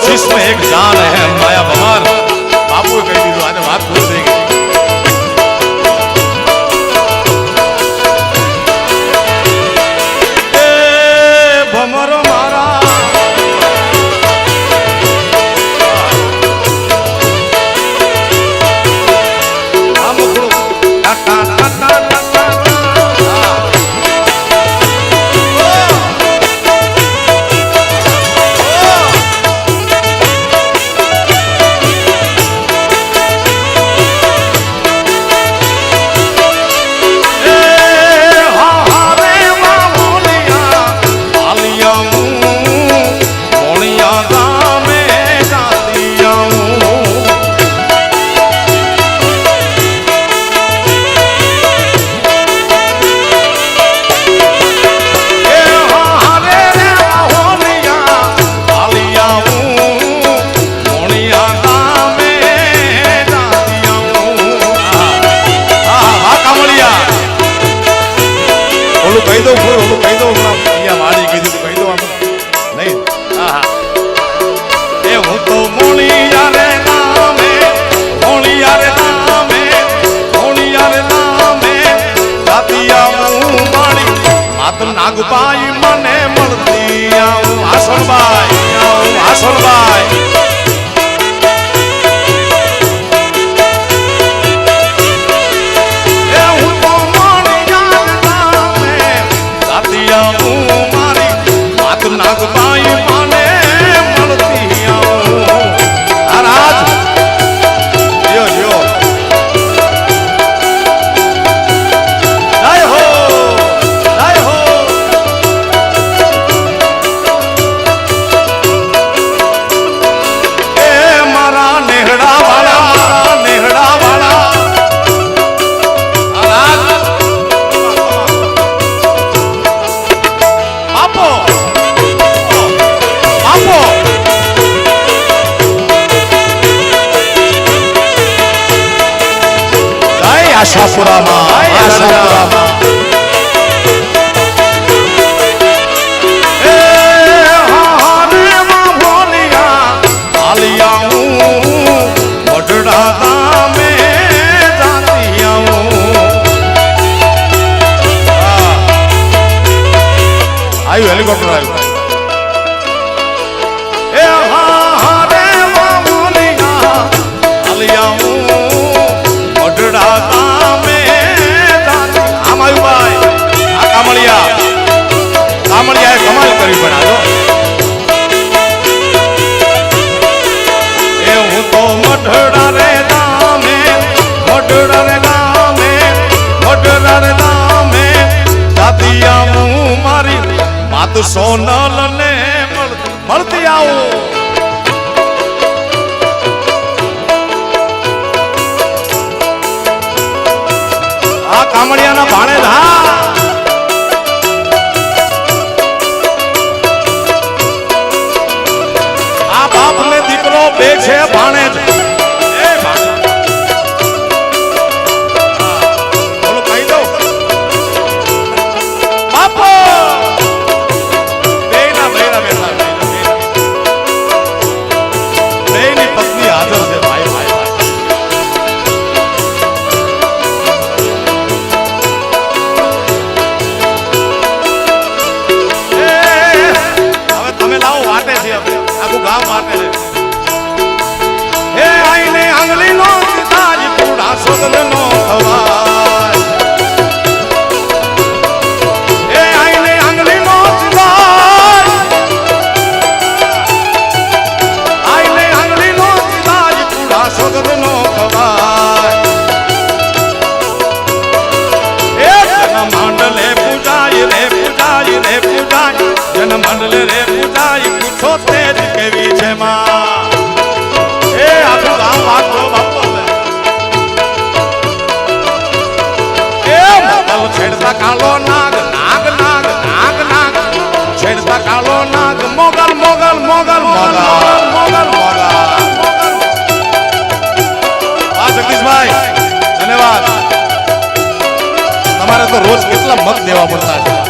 जिसमें एक जान है माया भंवर बापू कही दीधું આજે વાત પૂરી થઈ ગઈ એ ભંવર મારા આમ ટા ટા ટા કહી દઉં કહી દઉં અહીંયા મારી કીધું તો કહી દઉં આપણે નહીં હા એ હું તો મોણિયા રે નામે જાતિયા હું માણી માત્ર નાગબાઈ મને મળતી આવું આસણબાઈ નાગબાઈ મને મળતી આવું આ રાજ યો યો જય હો એ મારા નેહડા વાળા આ રાજ બાપો આશાપુરામાં એ હારે માં ભોલિયા આલિયા હું વડડા ગામે જાતી આવું આવ્યું હેલિકોપ્ટર આવ્યું એ હારે માં ભોલિયા આલિયા હું વડડા કામળિયાએ કમાલ કરી બનાવ્યો એ હું તો મઢડા રે ગામે જાતિયા હું મારી માત સોનલ ને મળતી આવું આ કામળિયાના ભાણે હા બાપ ને દીકરો બે છે ભાણે જ બોલો કહી દઉં બાપો બેના બેની પત્ની હાજર છે ભાઈ હવે તમે લાવો વાટે છે આખું ગામ વાટે છે હે આઈને આંગળી નો તાજ પૂડા સોગન નો થવાય હે આઈને આંગળી નો તાજ આઈને આંગળી નો તાજ પૂડા સોગન નો થવાય હે જન મંડલે પૂજાય જન મંડલે રે પૂજાય પૂછો તેજ કેવી છે માં એ આખું ગામ વાતો બાપુ એ મોગલ છેડતા કાળો નાગ છેડતા કાળો નાગ મોગલ આ જગદીશભાઈ ધન્યવાદ તમારે તો રોજ કેટલા મત દેવા પડતા છે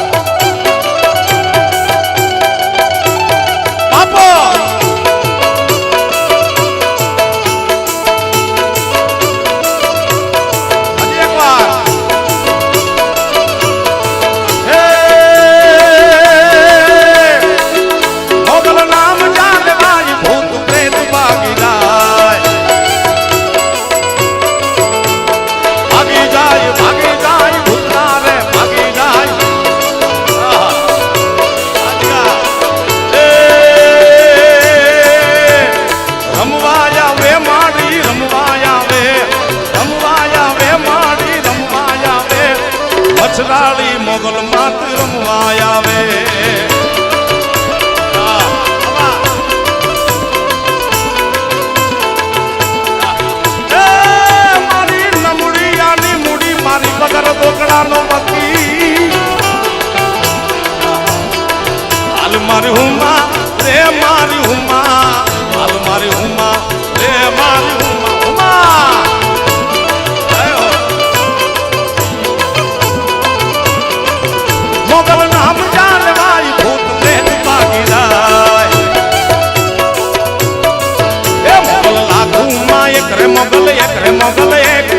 મોગલ એક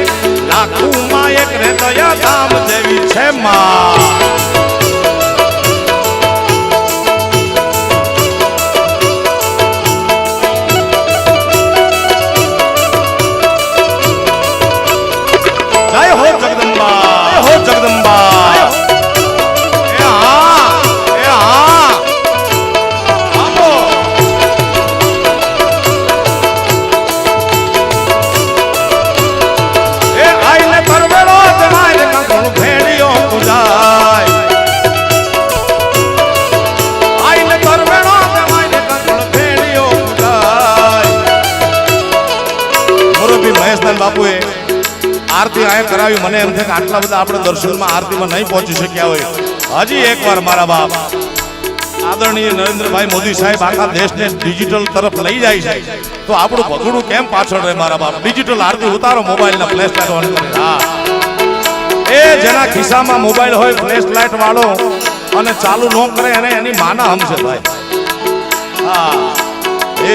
લાખુમાં એક રે દયા ધામ જેવી છે માં જય હો જગદંબા હો જગદંબા બાપુએ આરતી આયા કરાવી મને એમ થાય કે આટલા બધા આપણે દર્શનમાં આરતીમાં નહીં પહોંચી શક્યા હોય હજી એકવાર મારા બાપ આદરણીય નરેન્દ્રભાઈ મોદી સાહેબ આખા દેશને ડિજિટલ તરફ લઈ જાય છે તો આપણું ભગડું કેમ પાછળ રહે મારા બાપ ડિજિટલ આરતી ઉતારો મોબાઈલના ફ્લેશ લાઇટ ઓન કરી હા એ જેના ખિસ્સામાં મોબાઈલ હોય ફ્લેશ લાઇટ વાળો અને ચાલુ ન કરે એને એની માના હમશે ભાઈ હા એ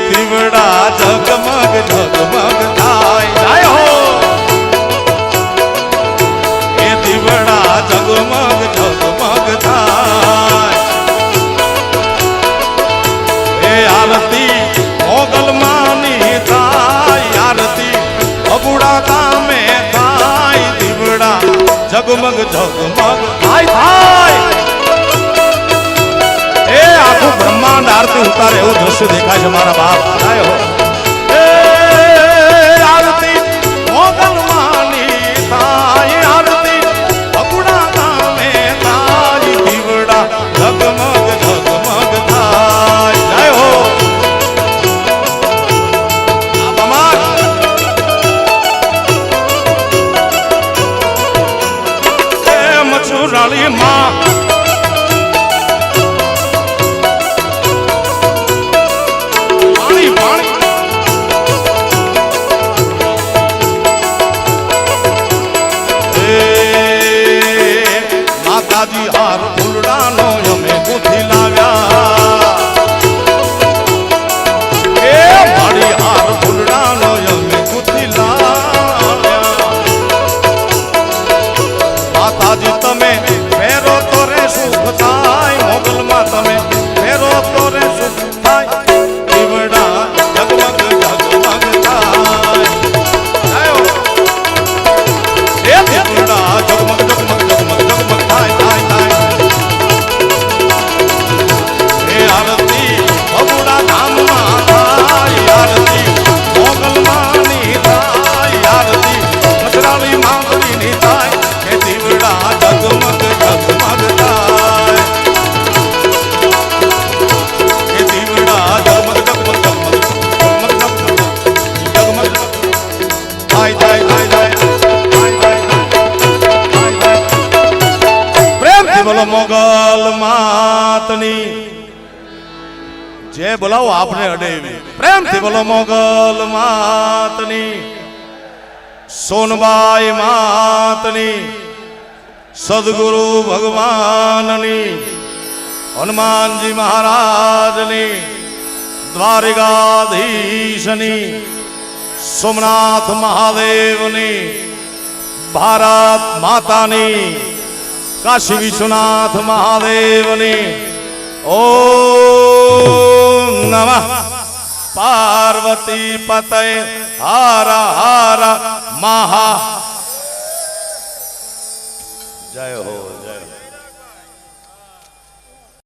દીવડા ઝગમગ ઝગમગ થાય જાય હો એ દીવડા ઝગમગ ઝગમગ થાય એ આરતી મોગલ માની થાય આરતી અબુડા ગામે થાય દીવડા ઝગમગ ઝગમગ થાય થાય એ આખું બ્રહ્માંડ આરતી ઉતારે એવું દ્રશ્ય દેખાય છે મારા બાપ જાય હો એ આરતી મોગલ માની થાય આરતી બગુડા ગામે થાય દીવડા ઝગમગ ઝગમગ થાય જાય હો આ બમાર એ મચુરાળી માં માતાજી હાર ફૂલડાનો અમે ગુથી લાવ્યા એ મારી હાર ફૂલડાનો અમે ગુથી લાવ્યા માતાજી તમે ફેરો તો રે સુખ થાય મોગલમાં તમે ફેરો તો રે સુખ થાય દીવડા ઝગમગ ઝગમગ થાય એ દીવડા ઝગમગ ઝગમગ ઝગમગ ઝગમગ થાય થાય થાય એ આરતી બગુડા ધામમાં થાય આરતી મોગલમાની થાય આરતી મચરાળી માંગણીની થાય એ દીવડા ઝગમગ ઝગમગ થાય એ દીવડા ઝગમગ ઝગમગ ઝગમગ ઝગમગ થાય થાય થાય થાય બોલો મોગલ માતની જે બોલાવો આપને અડેવી પ્રેમથી બોલો મોગલ માતની સોનબાઈ માતની સદગુરુ ભગવાનની હનુમાનજી મહારાજની દ્વારિકાધીશની સોમનાથ મહાદેવની ભારત માતાની કાશી વિશ્વનાથ મહાદેવની ઓમ નમઃ પાર્વતી પતય હર હર મહા જય હો જય